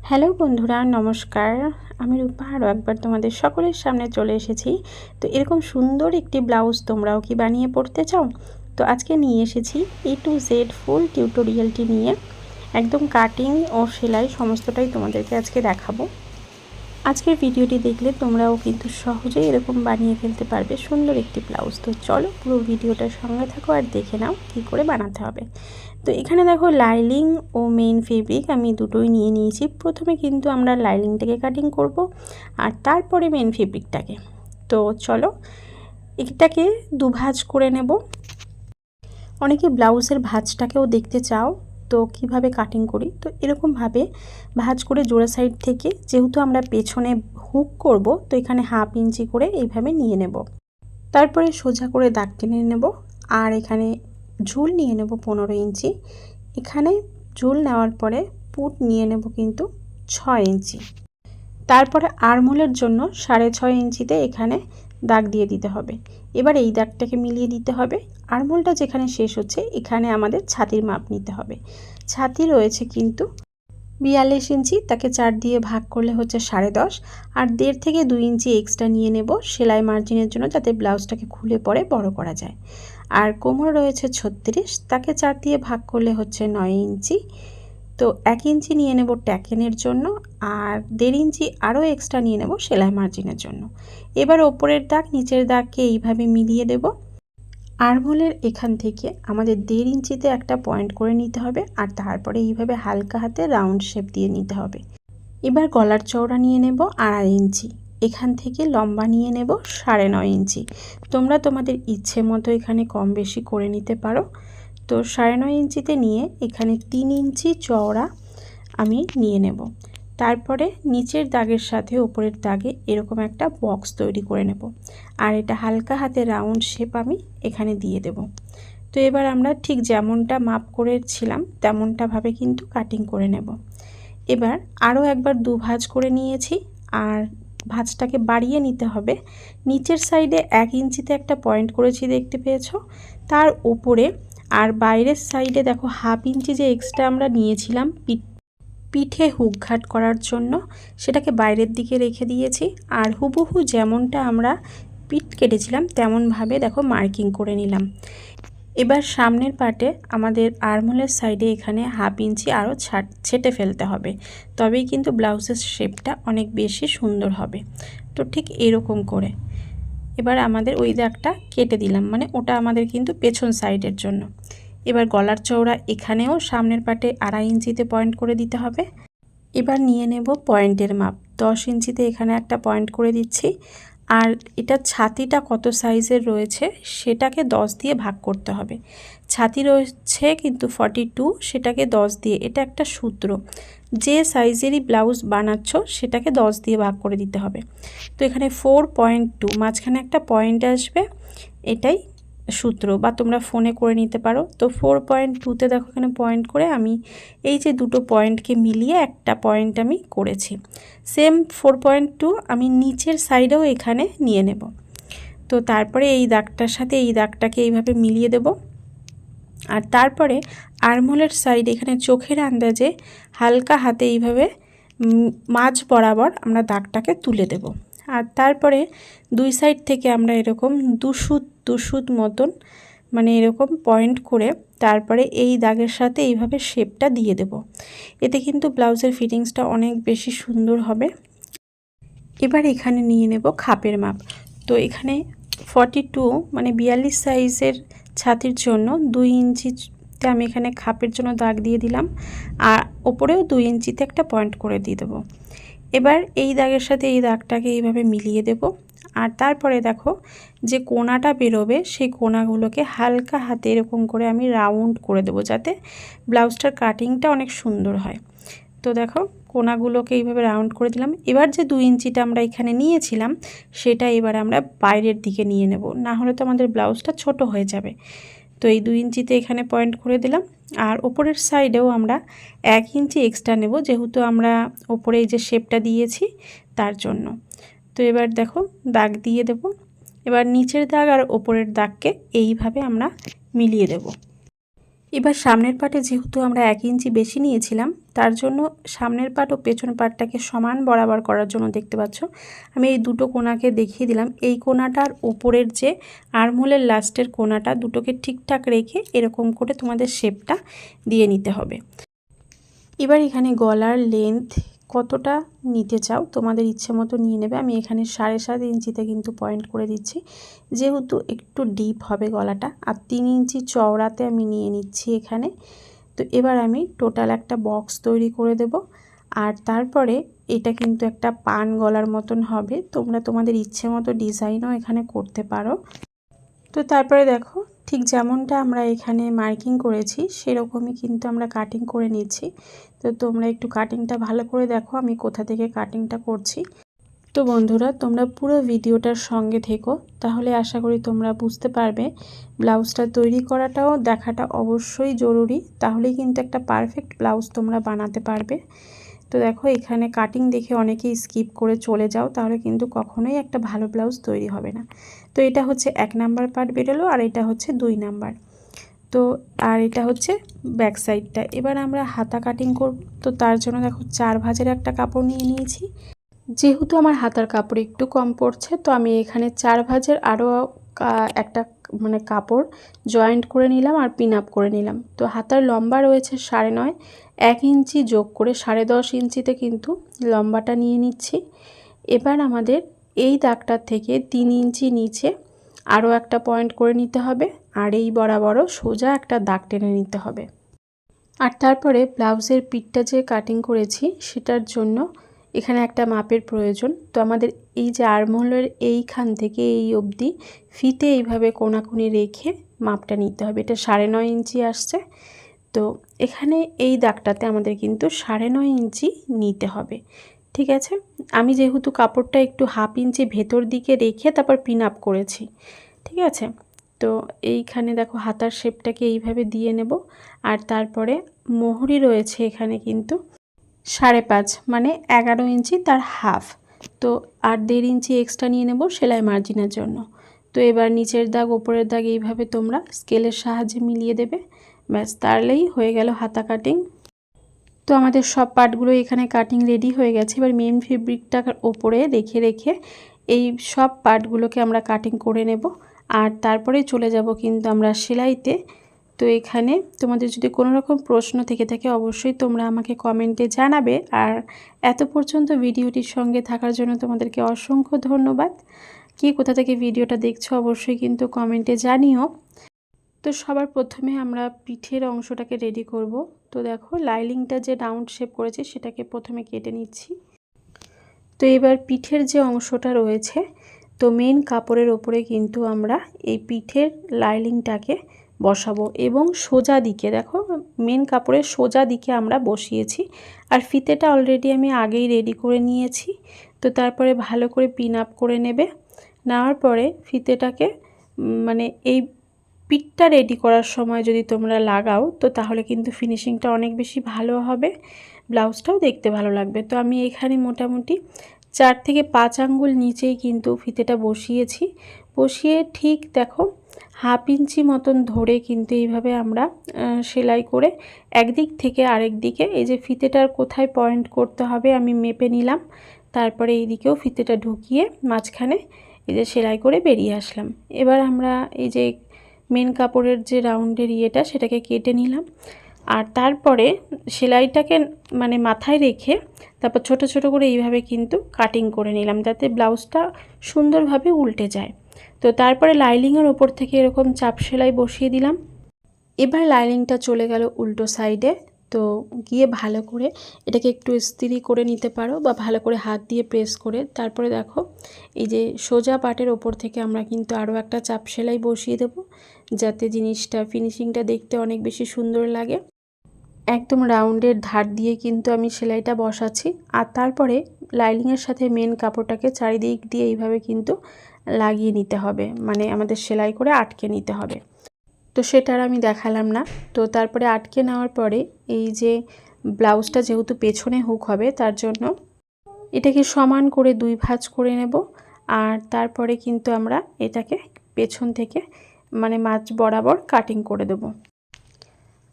Hello বন্ধুরা, নমস্কার। আমি রূপা আরও একবার তোমাদের সকলের সামনে চলে এসেছি। তো এরকম সুন্দর একটি ব্লাউজ তোমরাও কি বানিয়ে পড়তে চাও? তো আজকে নিয়ে এসেছি A to Z ফুল টিউটোরিয়ালটি নিয়ে। একদম কাটিং ও সেলাই সমস্তটাই তোমাদেরকে আজকে দেখাবো। আজকের ভিডিওটি দেখলে তোমরাও কিন্তু সহজেই এরকম বানিয়ে ফেলতে পারবে সুন্দর একটি ব্লাউজ। তো চলো পুরো ভিডিওটার সঙ্গে থাকো আর দেখে নাও কী করে বানাতে হবে। তো এখানে দেখো লাইলিং ও মেইন ফেব্রিক আমি দুটোই নিয়ে নিয়েছি। প্রথমে কিন্তু আমরা লাইলিংটাকে কাটিং করব আর তারপরে মেইন ফেব্রিকটাকে। তো চলো এটাকে দুভাঁজ করে নেব। অনেকে ব্লাউজের ভাঁজটাকেও দেখতে চাও, তো কিভাবে কাটিং করি। তো এরকমভাবে ভাঁজ করে জোড়া সাইড থেকে, যেহেতু আমরা পেছনে হুক করব, তো এখানে 1/2 ইঞ্চি করে এইভাবে নিয়ে নেব। তারপরে সোজা করে দাগ টেনে নেব আর এখানে ঝুল নিয়ে নেব 15 ইঞ্চি। এখানে ঝুল নেওয়ার পরে পুট নিয়ে নেব কিন্তু 6 ইঞ্চি। তারপরে আর্মহোলের জন্য 6.5 ইঞ্চিতে এখানে দাগ দিয়ে দিতে হবে। এবার এই দাগটাকে মিলিয়ে দিতে হবে। আর্মহোলটা যেখানে শেষ হচ্ছে এখানে আমাদের ছাতির মাপ নিতে হবে। ছাতি রয়েছে কিন্তু 42 ইঞ্চি, তাকে 4 দিয়ে ভাগ করলে হচ্ছে 10.5, আর 1.5 থেকে 2 ইঞ্চি এক্সট্রা নিয়ে নেব সেলাই মার্জিনের জন্য, যাতে ব্লাউজটাকে খুলে পরে বড় করা যায়। আর কোমর রয়েছে 36, তাকে 4 দিয়ে ভাগ করলে হচ্ছে 9 ইঞ্চি। তো 1 ইঞ্চি নিয়ে নেব ট্যাকেনের জন্য আর 1.5 ইঞ্চি আরও এক্সট্রা নিয়ে নেব সেলাই মার্জিনের জন্য। এবার ওপরের দাগ নিচের দাগকে এইভাবে মিলিয়ে দেব। আর্মহোলের এখান থেকে আমাদের 1.5 ইঞ্চিতে একটা পয়েন্ট করে নিতে হবে আর তারপরে এইভাবে হালকা হাতে রাউন্ড শেপ দিয়ে নিতে হবে। এবার গলার চওড়া নিয়ে নেব 2.5 ইঞ্চি। এখান থেকে লম্বা নিয়ে নেব 9.5 ইঞ্চি। তোমরা তোমাদের ইচ্ছে মতো এখানে কম বেশি করে নিতে পারো। তো 9.5 ইঞ্চিতে নিয়ে এখানে 3 ইঞ্চি চওড়া আমি নিয়ে নেব। তারপরে নিচের দাগের সাথে উপরের দাগে এরকম একটা বক্স তৈরি করে নেব আর এটা হালকা হাতে রাউন্ড শেপ আমি এখানে দিয়ে দেব। তো এবার আমরা ঠিক যেমনটা মাপ করেছিলাম তেমনটা ভাবে কিন্তু কাটিং করে নেব। এবার আরও একবার দুভাঁজ করে নিয়েছি আর ভাঁজটাকে বাড়িয়ে নিতে হবে। নিচের সাইডে 1 ইঞ্চিতে একটা পয়েন্ট করেছি দেখতে পেয়েছো, তার উপরে আর বাইরের সাইডে দেখো 1/2 ইঞ্চি যে এক্সট্রা আমরা নিয়েছিলাম পিঠে হুক ঘাট করার জন্য, সেটাকে বাইরের দিকে রেখে দিয়েছি। আর হুবহু যেমনটা আমরা পিঠ কেটেছিলাম তেমনভাবে দেখো মার্কিং করে নিলাম। এবার সামনের পার্টে আমাদের আর্মহোলের সাইডে এখানে 1/2 ইঞ্চি আরও ছেটে ফেলতে হবে, তবেই কিন্তু ব্লাউজের শেপটা অনেক বেশি সুন্দর হবে। তো ঠিক এরকম করে এবার আমাদের ওই দাগটা কেটে দিলাম, মানে ওটা আমাদের কিন্তু পেছন সাইডের জন্য। এবার গলার চওড়া এখানেও সামনের পার্টে 2.5 ইঞ্চিতে পয়েন্ট করে দিতে হবে। এবার নিয়ে নেব পয়েন্টের মাপ 10 ইঞ্চিতে এখানে একটা পয়েন্ট করে দিচ্ছি। আর এটা ছাতিটা কত সাইজের রয়েছে সেটাকে 10 দিয়ে ভাগ করতে হবে। ছাতি রয়েছে কিন্তু 42, সেটাকে 10 দিয়ে, এটা একটা সূত্র, যে সাইজেরই ব্লাউজ বানাচ্ছ সেটাকে 10 দিয়ে ভাগ করে দিতে হবে। তো এখানে 4.2 মাঝখানে একটা পয়েন্ট আসবে, এটাই সূত্র, বা তোমরা ফোনে করে নিতে পারো। তো 4.2তে দেখো এখানে পয়েন্ট করে আমি এই যে দুটো পয়েন্টকে মিলিয়ে একটা পয়েন্ট আমি করেছি। সেম 4.2 আমি নিচের সাইডেও এখানে নিয়ে নেব। তো তারপরে এই দাগটার সাথে এই দাগটাকে এইভাবে মিলিয়ে দেব। আর তারপরে আর্মহোলের সাইড এখানে চোখের আন্দাজে হালকা হাতে এইভাবে মাঝ বরাবর আমরা দাগটাকে তুলে দেব। আর তারপরে দুই সাইড থেকে আমরা এরকম দুশুত মতন, মানে এরকম পয়েন্ট করে তারপরে এই দাগের সাথে এইভাবে শেপটা দিয়ে দেব। এতে কিন্তু ব্লাউজের ফিটিংসটা অনেক বেশি সুন্দর হবে। এবার এখানে নিয়ে নেব খাপের মাপ। তো এখানে 42 মানে 42 সাইজের ছাতির জন্য 2 ইঞ্চিতে আমি এখানে খাপের জন্য দাগ দিয়ে দিলাম আর ওপরেও 2 ইঞ্চিতে একটা পয়েন্ট করে দিয়ে দেবো। এবার এই দাগের সাথে এই দাগটাকে এইভাবে মিলিয়ে দেব। আর তারপরে দেখো যে কোণাটা বেরোবে সেই কোণাগুলোকে হালকা হাতে এরকম করে আমি রাউন্ড করে দেবো, যাতে ব্লাউজটার কাটিংটা অনেক সুন্দর হয়। তো দেখো কোণাগুলোকে এইভাবে রাউন্ড করে দিলাম। এবার যে 2 ইঞ্চিটা আমরা এখানে নিয়েছিলাম সেটা এবার আমরা বাইরের দিকে নিয়ে নেব, না হলে তো আমাদের ব্লাউজটা ছোট হয়ে যাবে। তো এই 2 ইঞ্চিতে এখানে পয়েন্ট করে দিলাম। আর ওপরের সাইডেও আমরা 1 ইঞ্চি এক্সট্রা নেব, যেহেতু আমরা ওপরে এই যে শেপটা দিয়েছি তার জন্য। তো এবার দেখো দাগ দিয়ে দেব। এবার নিচের দাগ আর ওপরের দাগকে এইভাবে আমরা মিলিয়ে দেব। এবার সামনের পাটে যেহেতু আমরা 1 ইঞ্চি বেশি নিয়েছিলাম, তার জন্য সামনের পাট ও পেছন পাটটাকে সমান বরাবর করার জন্য দেখতে পাচ্ছ আমি এই দুটো কোণাকে দেখিয়ে দিলাম। এই কোণাটার ওপরের যে আর্মহোলের লাস্টের কোণাটা দুটোকে ঠিকঠাক রেখে এরকম করে তোমাদের শেপটা দিয়ে নিতে হবে। এবার এখানে গলার লেন্থ কতটা নিতে চাও তোমাদের ইচ্ছে মতো নিয়ে নেবে। আমি এখানে 7.5 ইঞ্চিতে কিন্তু পয়েন্ট করে দিচ্ছি, যেহেতু একটু ডিপ হবে গলাটা। আর 3 ইঞ্চি চওড়াতে আমি নিয়ে নিচ্ছি এখানে। তো এবার আমি টোটাল একটা বক্স তৈরি করে দেব। আর তারপরে এটা কিন্তু একটা পান গলার মতন হবে, তোমরা তোমাদের ইচ্ছে মতো ডিজাইনও এখানে করতে পারো। তো তারপরে দেখো ঠিক যেমনটা আমরা এখানে মার্কিং করেছি সেরকমই কিন্তু আমরা কাটিং করে নিচ্ছি। তো তোমরা একটু কাটিংটা ভালো করে দেখো আমি কোথা থেকে কাটিংটা করছি। তো বন্ধুরা তোমরা পুরো ভিডিওটার সঙ্গে থেকো, তাহলে আশা করি তোমরা বুঝতে পারবে। ব্লাউজটা তৈরি করাটাও দেখাটা অবশ্যই জরুরি, তাহলেই কিন্তু একটা পারফেক্ট ব্লাউজ তোমরা বানাতে পারবে। তো দেখো এখানে কাটিং দেখে অনেকেই স্কিপ করে চলে যাও, তাহলে কিন্তু কখনোই একটা ভালো ব্লাউজ তৈরি হবে না। তো এটা হচ্ছে 1 নাম্বার পার্ট বেরোলো, আর এটা হচ্ছে 2 নাম্বার। তো আর এটা হচ্ছে ব্যাক সাইডটা। এবার আমরা হাতা কাটিং করব। তো তার জন্য দেখো 4 ভাঁজের একটা কাপড় নিয়ে নিয়েছি। যেহেতু আমার হাতার কাপড় একটু কম পড়ছে, তো আমি এখানে 4 ভাঁজের আরও একটা মানে কাপড় জয়েন্ট করে নিলাম আর পিন আপ করে নিলাম। তো হাতার লম্বা রয়েছে 9.5, 1 ইঞ্চি যোগ করে 10.5 ইঞ্চিতে কিন্তু লম্বাটা নিয়ে নিচ্ছি। এবার আমাদের এই দাগটার থেকে 3 ইঞ্চি নিচে আরও একটা পয়েন্ট করে নিতে হবে, আর এই বরাবরও সোজা একটা দাগ টেনে নিতে হবে। আর তারপরে ব্লাউজের পিঠটা যে কাটিং করেছি সেটার জন্য এখানে একটা মাপের প্রয়োজন। তো আমাদের এই যে আর্মহোলের এইখান থেকে এই অবধি ফিতে এইভাবে কোণাকুনি রেখে মাপটা নিতে হবে। এটা 9.5 ইঞ্চি আসছে। তো এখানে এই দাগটাতে আমাদের কিন্তু 9.5 ইঞ্চি নিতে হবে, ঠিক আছে। আমি যেহেতু কাপড়টা একটু 1/2 ইঞ্চি ভেতর দিকে রেখে তারপর পিন আপ করেছি, ঠিক আছে। তো এইখানে দেখো হাতার শেপটাকে এইভাবে দিয়ে নেব। আর তারপরে মোহরি রয়েছে এখানে কিন্তু 5.5 মানে 11 ইঞ্চি তার হাফ। তো আর 1.5 ইঞ্চি এক্সট্রা নিয়ে নেব সেলাই মার্জিনের জন্য। তো এবার নিচের দাগ ওপরের দাগ এইভাবে তোমরা স্কেলের সাহায্যে মিলিয়ে দেবে, ব্যাস তাহলেই হয়ে গেল হাতা কাটিং। তো আমাদের সব পার্টগুলো এখানে কাটিং রেডি হয়ে গেছে। এবার মেন ফেব্রিকটার ওপরে রেখে রেখে এই সব পার্টগুলোকে আমরা কাটিং করে নেব, আর তারপরে চলে যাব কিন্তু আমরা সেলাইতে। তো এখানে তোমাদের যদি কোনো রকম প্রশ্ন থেকে থাকে অবশ্যই তোমরা আমাকে কমেন্টে জানাবে। আর এত পর্যন্ত ভিডিওটির সঙ্গে থাকার জন্য তোমাদেরকে অসংখ্য ধন্যবাদ। কে কোথা থেকে ভিডিওটা দেখছো অবশ্যই কিন্তু কমেন্টে জানিও। তো সবার প্রথমে আমরা পিঠের অংশটাকে রেডি করব। তো দেখো লাইনিংটা যে রাউন্ড শেপ করেছি সেটাকে প্রথমে কেটে নিচ্ছি। তো এবার পিঠের যে অংশটা রয়েছে, তো মেন কাপড়ের ওপরে কিন্তু আমরা এই পিঠের লাইনিংটাকে বসাবো এবং সোজা দিকে, দেখো মেন কাপড়ের সোজা দিকে আমরা বসিয়েছি। আর ফিতেটা অলরেডি আমি আগেই রেডি করে নিয়েছি। তো তারপরে ভালো করে পিন আপ করে নেবে। নেওয়ার পরে ফিতেটাকে মানে এই পিঠটা রেডি করার সময় যদি তোমরা লাগাও তো তাহলে কিন্তু ফিনিশিংটা অনেক বেশি ভালো হবে, ব্লাউজটাও দেখতে ভালো লাগবে। তো আমি এখানে মোটামুটি 4 থেকে 5 আঙ্গুল নিচেই কিন্তু ফিতেটা বসিয়েছি। বসিয়ে ঠিক দেখো 1/2 ইঞ্চি মতন ধরে কিন্তু এইভাবে আমরা সেলাই করে একদিক থেকে আরেক দিকে এই যে ফিতেটার কোথায় পয়েন্ট করতে হবে আমি মেপে নিলাম। তারপরে এই দিকেও ফিতেটা ঢুকিয়ে মাঝখানে এই যে সেলাই করে বেরিয়ে আসলাম। এবার আমরা এই যে মেন কাপড়ের যে রাউন্ডের ইয়েটা সেটাকে কেটে নিলাম। আর তারপরে সেলাইটাকে মানে মাথায় রেখে তারপর ছোট ছোট করে এইভাবে কিন্তু কাটিং করে নিলাম, যাতে ব্লাউজটা সুন্দরভাবে উল্টে যায়। তো তারপরে লাইনিংয়ের ওপর থেকে এরকম চাপ সেলাই বসিয়ে দিলাম। এবার লাইনিংটা চলে গেল উল্টো সাইডে। তো গিয়ে ভালো করে এটাকে একটু ইস্ত্রি করে নিতে পারো বা ভালো করে হাত দিয়ে প্রেস করে। তারপরে দেখো এই যে সোজা পাটের ওপর থেকে আমরা কিন্তু আরও একটা চাপ সেলাই বসিয়ে দেব, যাতে জিনিসটা ফিনিশিংটা দেখতে অনেক বেশি সুন্দর লাগে। একদম রাউন্ডের ধার দিয়ে কিন্তু আমি সেলাইটা বসাচ্ছি। আর তারপরে লাইনিংয়ের সাথে মেন কাপড়টাকে চারিদিক দিয়ে এইভাবে কিন্তু লাগিয়ে নিতে হবে, মানে আমাদের সেলাই করে আটকে নিতে হবে। তো সেটা আর আমি দেখালাম না। তো তারপরে আটকে নেওয়ার পরে এই যে ব্লাউজটা যেহেতু পেছনে হুক হবে তার জন্য এটাকে সমান করে 2 ভাঁজ করে নেব। আর তারপরে কিন্তু আমরা এটাকে পেছন থেকে মানে মাঝ বরাবর কাটিং করে দেব।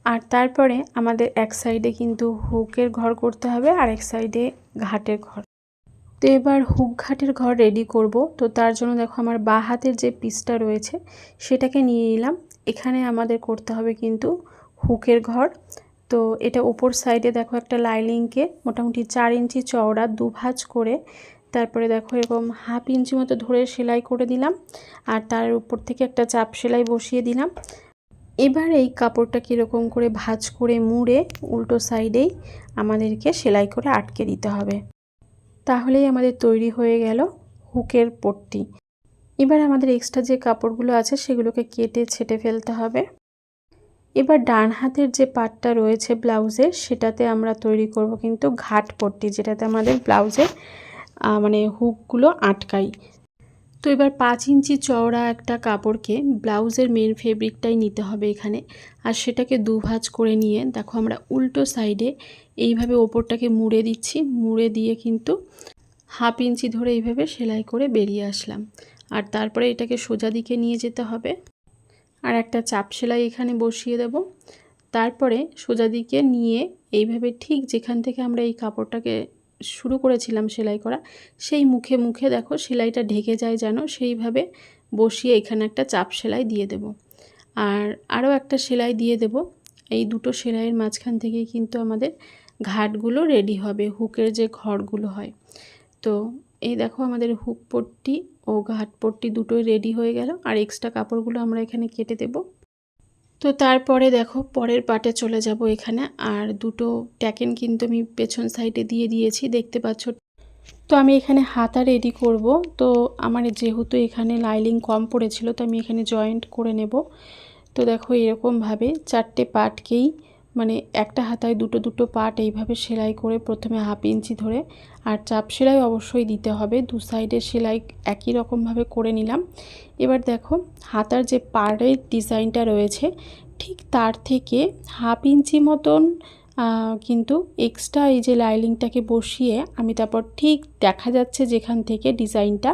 আর তারপরে আমাদের এক সাইডে কিন্তু হুকের ঘর করতে হবে আর এক সাইডে ঘাটের ঘর। তো এবার হুক ঘাটের ঘর রেডি করব। তো তার জন্য দেখো আমার বাঁ হাতের যে পিসটা রয়েছে সেটাকে নিয়ে নিলাম। এখানে আমাদের করতে হবে কিন্তু হুকের ঘর। তো এটা ওপর সাইডে দেখো একটা লাইনিংকে মোটামুটি 4 ইঞ্চি চওড়া দুভাঁজ করে তারপরে দেখো এরকম হাফ ইঞ্চি মতো ধরে সেলাই করে দিলাম আর তার উপর থেকে একটা চাপ সেলাই বসিয়ে দিলাম। এবার এই কাপড়টা কীরকম করে ভাঁজ করে মুড়ে উল্টো সাইডেই আমাদেরকে সেলাই করে আটকে দিতে হবে। তাহলেই আমাদের তৈরি হয়ে গেল হুকের পট্টি। এবার আমাদের এক্সট্রা যে কাপড়গুলো আছে সেগুলোকে কেটে ছেটে ফেলতে হবে। এবার ডান হাতের যে পার্টটা রয়েছে ব্লাউজের সেটাতে আমরা তৈরি করব কিন্তু ঘাট পট্টি, যেটাতে আমাদের ব্লাউজের মানে হুকগুলো আটকাই। তো এবার 5 ইঞ্চি চওড়া একটা কাপড়কে ব্লাউজের মেন ফেব্রিকটাই নিতে হবে এখানে, আর সেটাকে দুভাঁজ করে নিয়ে দেখো আমরা উল্টো সাইডে এইভাবে ওপরটাকে মুড়ে দিচ্ছি। মুড়ে দিয়ে কিন্তু হাফ ইঞ্চি ধরে এইভাবে সেলাই করে বেরিয়ে আসলাম। আর তারপরে এটাকে সোজা দিকে নিয়ে যেতে হবে আর একটা চাপ সেলাই এখানে বসিয়ে দেব। তারপরে সোজা দিকে নিয়ে এইভাবে ঠিক যেখান থেকে আমরা এই কাপড়টাকে শুরু করেছিলাম সেলাই করা সেই মুখে মুখে দেখো সেলাইটা ঢেকে যায় যেন, সেইভাবে বসিয়ে এখানে একটা চাপ সেলাই দিয়ে দেব। আর আরও একটা সেলাই দিয়ে দেব। এই দুটো সেলাইয়ের মাঝখান থেকেই কিন্তু আমাদের ঘাটগুলো রেডি হবে, হুকের যে ঘরগুলো হয়। তো এই দেখো আমাদের হুক পট্টি ও ঘাট পট্টি দুটোই রেডি হয়ে গেল। আর এক্সট্রা কাপড়গুলো আমরা এখানে কেটে দেব। তো তারপরে দেখো পরের পার্টে চলে যাব এখানে। আর দুটো ট্যাকেন কিন্তু আমি পেছন সাইডে দিয়ে দিয়েছি, দেখতে পাচ্ছ। তো আমি এখানে হাতা রেডি করব। তো আমার যেহেতু এখানে লাইনিং কম পড়েছিল তো আমি এখানে জয়েন্ট করে নেব। তো দেখো এরকমভাবে 4টে পার্টকেই মানে একটা হাতায় দুটো দুটো পার্ট এইভাবে সেলাই করে প্রথমে হাফ ইঞ্চি ধরে, আর চাপ সেলাই অবশ্যই দিতে হবে, দু সাইডে সেলাই একই রকমভাবে করে নিলাম। এবার দেখো হাতার যে পাড়ের ডিজাইনটা রয়েছে ঠিক তার থেকে হাফ ইঞ্চি মতন কিন্তু এক্সট্রা এই যে লাইনিংটাকে বসিয়ে আমি তারপর ঠিক দেখা যাচ্ছে যেখান থেকে ডিজাইনটা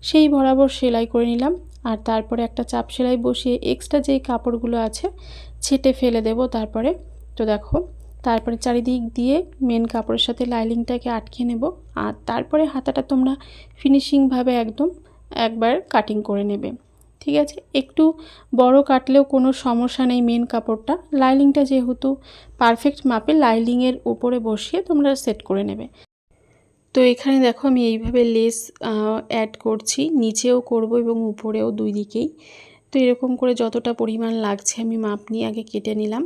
সেই বরাবর সেলাই করে নিলাম। আর তারপরে একটা চাপ সেলাই বসিয়ে এক্সট্রা যেই কাপড়গুলো আছে ছেটে ফেলে দেব তারপরে। তো দেখো তারপরে চারিদিক দিয়ে মেন কাপড়ের সাথে লাইনিংটাকে আটকে নেব। আর তারপরে হাতাটা তোমরা ফিনিশিংভাবে একদম একবার কাটিং করে নেবে, ঠিক আছে। একটু বড় কাটলেও কোনো সমস্যা নেই, মেন কাপড়টা লাইনিংটা যেহেতু পারফেক্ট মাপে লাইনিংয়ের উপরে বসিয়ে তোমরা সেট করে নেবে। তো এখানে দেখো আমি এইভাবে লেস অ্যাড করছি, নিচেও করব এবং উপরেও দুই দিকেই। তো এরকম করে যতটা পরিমাণ লাগছে আমি মাপ নিয়ে আগে কেটে নিলাম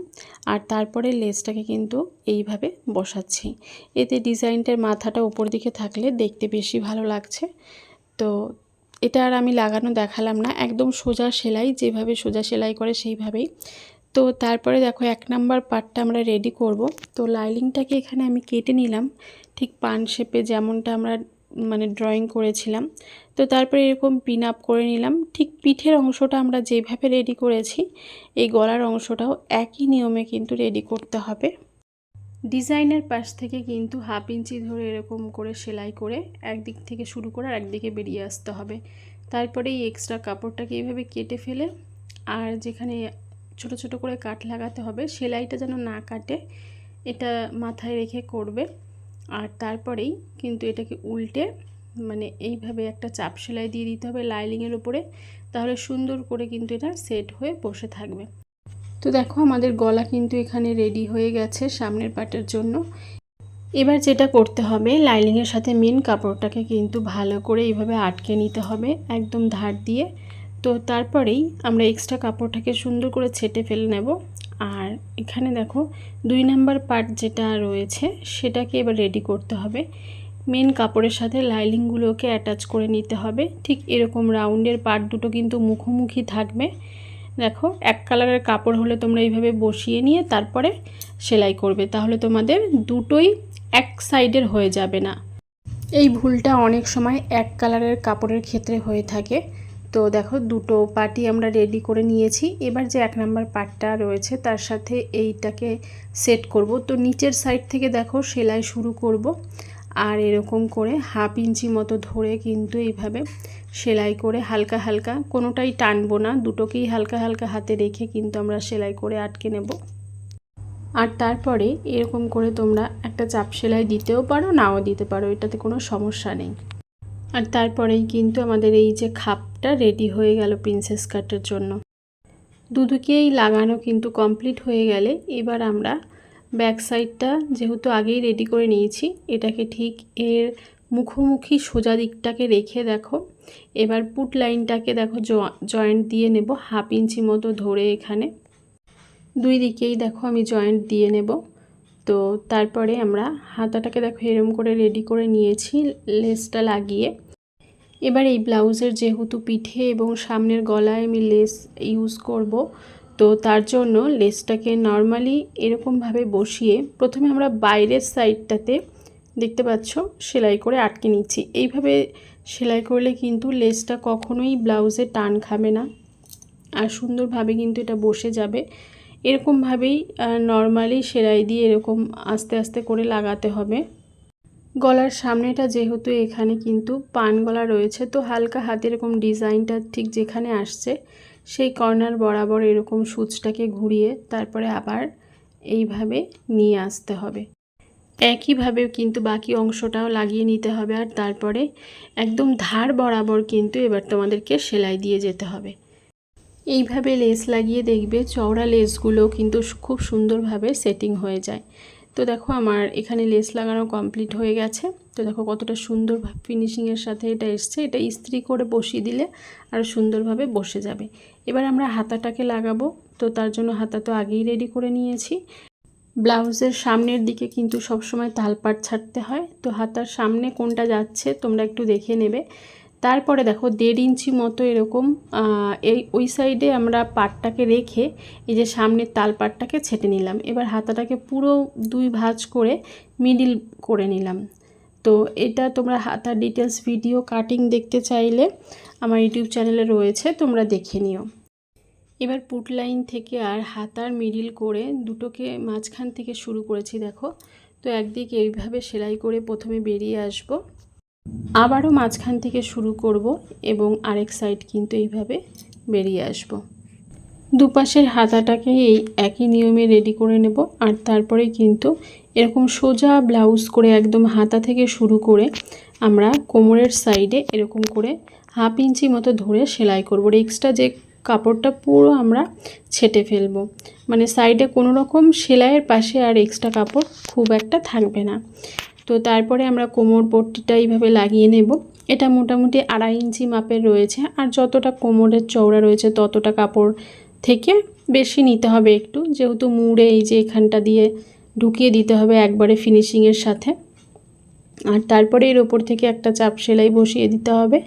আর তারপরে লেসটাকে কিন্তু এইভাবে বসাচ্ছি। এতে ডিজাইনটার মাথাটা উপর দিকে থাকলে দেখতে বেশি ভালো লাগছে। তো এটা আর আমি লাগানো দেখালাম না, একদম সোজা সেলাই, যেভাবে সোজা সেলাই করে সেইভাবেই। তো তারপরে দেখো 1 নাম্বার পার্টটা আমরা রেডি করব। তো লাইনিংটাকে এখানে আমি কেটে নিলাম ঠিক পান শেপে যেমনটা আমরা মানে ড্রয়িং করেছিলাম। তো তারপরে এরকম পিন আপ করে নিলাম। ঠিক পিঠের অংশটা আমরা যেভাবে রেডি করেছি এই গলার অংশটাও একই নিয়মে কিন্তু রেডি করতে হবে। ডিজাইনের পাশ থেকে কিন্তু হাফ ইঞ্চি ধরে এরকম করে সেলাই করে একদিক থেকে শুরু করে আর একদিকে বেরিয়ে আসতে হবে। তারপরে এই এক্সট্রা কাপড়টাকে এইভাবে কেটে ফেলে আর যেখানে ছোট ছোট করে কাট লাগাতে হবে সেলাইটা যেন না কাটে এটা মাথায় রেখে করবে। আর তারপরেই কিন্তু এটাকে উল্টে মানে এইভাবে একটা চাপ সেলাই দিয়ে দিতে হবে লাইনিংয়ের উপরে, তাহলে সুন্দর করে কিন্তু এটা সেট হয়ে বসে থাকবে। তো দেখো আমাদের গলা কিন্তু এখানে রেডি হয়ে গেছে সামনের পার্টের জন্য। এবার যেটা করতে হবে লাইনিংয়ের সাথে মেন কাপড়টাকে কিন্তু ভালো করে এইভাবে আটকে নিতে হবে একদম ধার দিয়ে। তো তারপরেই আমরা এক্সট্রা কাপড়টাকে সুন্দর করে ছেটে ফেলে নেব। আর এখানে দেখো 2 নাম্বার পার্ট যেটা রয়েছে সেটাকে এবার রেডি করতে হবে। মেন কাপড়ের সাথে লাইনিংগুলোকে অ্যাটাচ করে নিতে হবে। ঠিক এরকম রাউন্ডের পার্ট দুটো কিন্তু মুখোমুখি থাকবে। দেখো এক কালারের কাপড় হলে তোমরা এইভাবে বসিয়ে নিয়ে তারপরে সেলাই করবে, তাহলে তোমাদের দুটোই এক সাইডের হয়ে যাবে না। এই ভুলটা অনেক সময় এক কালারের কাপড়ের ক্ষেত্রে হয়ে থাকে। তো দেখো দুটো পার্টই আমরা রেডি করে নিয়েছি। এবার যে 1 নাম্বার পার্টটা রয়েছে তার সাথে এইটাকে সেট করব। তো নিচের সাইড থেকে দেখো সেলাই শুরু করব আর এরকম করে হাফ ইঞ্চি মতো ধরে কিন্তু এইভাবে সেলাই করে হালকা হালকা, কোনোটাই টানবো না, দুটোকেই হালকা হালকা হাতে রেখে কিন্তু আমরা সেলাই করে আটকে নেব। আর তারপরে এরকম করে তোমরা একটা চাপ সেলাই দিতেও পারো, নাও দিতে পারো, এটাতে কোনো সমস্যা নেই। আর তারপরেই কিন্তু আমাদের এই যে খাপটা রেডি হয়ে গেল প্রিন্সেস কাটের জন্য। দুদিকেই লাগানো কিন্তু কমপ্লিট হয়ে গেলে এবার আমরা ব্যাক সাইডটা যেহেতু আগেই রেডি করে নিয়েছি, এটাকে ঠিক এর মুখোমুখি সোজা দিকটাকে রেখে দেখো এবার পুট লাইনটাকে দেখো জয়েন্ট দিয়ে নেব 1/2 ইঞ্চি মতো ধরে। এখানে দুই দিকেই দেখো আমি জয়েন্ট দিয়ে নেব। তো তারপরে আমরা হাতাটাকে দেখো এরকম করে রেডি করে নিয়েছি লেসটা লাগিয়ে। এবার এই ব্লাউজের যেহেতু পিঠে এবং সামনের গলায় আমি লেস ইউজ করব, তো তার জন্য লেসটাকে নর্মালি এরকমভাবে বসিয়ে প্রথমে আমরা বাইরের সাইডটাতে দেখতে পাচ্ছ সেলাই করে আটকে নিচ্ছি। এইভাবে সেলাই করলে কিন্তু লেসটা কখনোই ব্লাউজে টান খাবে না আর সুন্দরভাবে কিন্তু এটা বসে যাবে। এরকমভাবেই নর্মালি সেলাই দিয়ে এরকম আস্তে আস্তে করে লাগাতে হবে। গলার সামনেটা যেহেতু এখানে কিন্তু পান গলা রয়েছে, তো হালকা হাতে এরকম ডিজাইনটা ঠিক যেখানে আসছে সেই কর্নার বরাবর এরকম সূচটাকে ঘুরিয়ে তারপরে আবার এইভাবে নিয়ে আসতে হবে। একইভাবে কিন্তু বাকি অংশটাও লাগিয়ে নিতে হবে। আর তারপরে একদম ধার বরাবর কিন্তু এবার তোমাদেরকে সেলাই দিয়ে যেতে হবে। এইভাবে লেস লাগিয়ে দেখবে চওড়া লেসগুলো কিন্তু খুব সুন্দরভাবে সেটিং হয়ে যায়। তো দেখো আমার এখানে লেস লাগানো কমপ্লিট হয়ে গেছে। তো দেখো কতটা সুন্দর ফিনিশিংয়ের সাথে এটা এসছে। এটা ইস্ত্রি করে বসিয়ে দিলে আর সুন্দরভাবে বসে যাবে। এবার আমরা হাতাটাকে লাগাবো, তো তার জন্য হাতা তো আগেই রেডি করে নিয়েছি। ব্লাউজের সামনের দিকে কিন্তু সবসময় তালপাট ছাড়তে হয়, তো হাতার সামনে কোনটা যাচ্ছে তোমরা একটু দেখে নেবে। তারপরে দেখো 1.5 ইঞ্চি মতো এরকম ওই সাইডে আমরা পাটটাকে রেখে এই যে সামনের তালপাটটাকে ছেটে নিলাম। এবার হাতাটাকে পুরো 2 ভাঁজ করে মিডিল করে নিলাম। তো এটা তোমরা হাতার ডিটেলস ভিডিও কাটিং দেখতে চাইলে আমার ইউটিউব চ্যানেলে রয়েছে, তোমরা দেখে নিও। এবার পুট লাইন থেকে আর হাতার মিডিল করে দুটোকে মাঝখান থেকে শুরু করেছি দেখো। তো একদিকে এইভাবে সেলাই করে প্রথমে বেরিয়ে আসব, আবারও মাঝখান থেকে শুরু করব এবং আরেক সাইড কিন্তু এইভাবে বেরিয়ে আসব। দুপাশের হাতাটাকে এই একই নিয়মে রেডি করে নেব। আর তারপরে কিন্তু এরকম সোজা ব্লাউজ করে একদম হাতা থেকে শুরু করে আমরা কোমরের সাইডে এরকম করে 1/2 ইঞ্চি মতো ধরে সেলাই করব। এক্সট্রা যে কাপড়টা পুরো আমরা ছেটে ফেলবো, মানে সাইডে কোনো রকম সেলাইয়ের পাশে আর এক্সট্রা কাপড় খুব একটা থাকবে না। তো তারপরে আমরা কোমর পট্টিটা এইভাবে লাগিয়ে নেব। এটা মোটামুটি 2.5 ইঞ্চি মাপের রয়েছে, আর যতটা কোমরের চওড়া রয়েছে ততটা কাপড় থেকে বেশি নিতে হবে একটু, যেহেতু মুড়ে এই যে এখানটা দিয়ে ঢুকিয়ে দিতে হবে একবারে ফিনিশিংয়ের সাথে। আর তারপরে এর ওপর থেকে একটা চাপ সেলাই বসিয়ে দিতে হবে।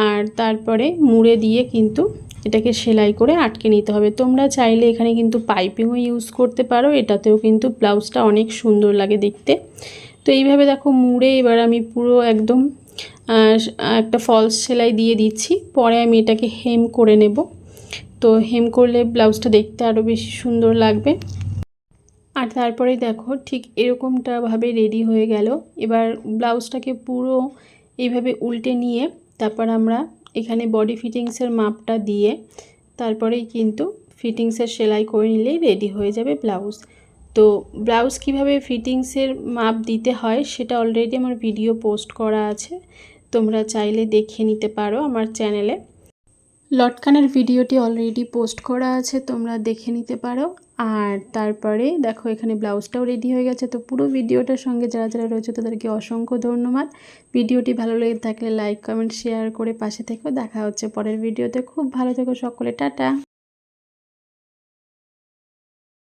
আর তারপরে মুড়ে দিয়ে কিন্তু এটাকে সেলাই করে আটকে নিতে হবে। তোমরা চাইলে এখানে কিন্তু পাইপিংও ইউজ করতে পারো, এটাতেও কিন্তু ব্লাউজটা অনেক সুন্দর লাগে দেখতে। তো এইভাবে দেখো মুড়ে এবার আমি পুরো একদম একটা ফলস সেলাই দিয়ে দিচ্ছি। পরে আমি এটাকে হেম করে নেব। তো হেম করলে ব্লাউজটা দেখতে আরও বেশি সুন্দর লাগবে। আর তারপরে দেখো ঠিক এরকমটাভাবে রেডি হয়ে গেল। এবার ব্লাউজটাকে পুরো এইভাবে উল্টে নিয়ে তারপর আমরা এখানে বডি ফিটিংসের মাপটা দিয়ে তারপরেই কিন্তু ফিটিংসের সেলাই করে নিলেই রেডি হয়ে যাবে ব্লাউজ। তো ব্লাউজ কিভাবে ফিটিংসের মাপ দিতে হয় সেটা অলরেডি আমার ভিডিও পোস্ট করা আছে, তোমরা চাইলে দেখে নিতে পারো আমার চ্যানেলে। লটকানের ভিডিওটি অলরেডি পোস্ট করা আছে, তোমরা দেখে নিতে পারো। আর তারপরে দেখো এখানে ব্লাউজটাও রেডি হয়ে গেছে। তো পুরো ভিডিওটার সঙ্গে যারা যারা রয়েছে তাদেরকে অসংখ্য ধন্যবাদ। ভিডিওটি ভালো লেগে থাকলে লাইক কমেন্ট শেয়ার করে পাশে থেকো। দেখা হচ্ছে পরের ভিডিওতে। খুব ভালো থেকো সকলে, টাটা।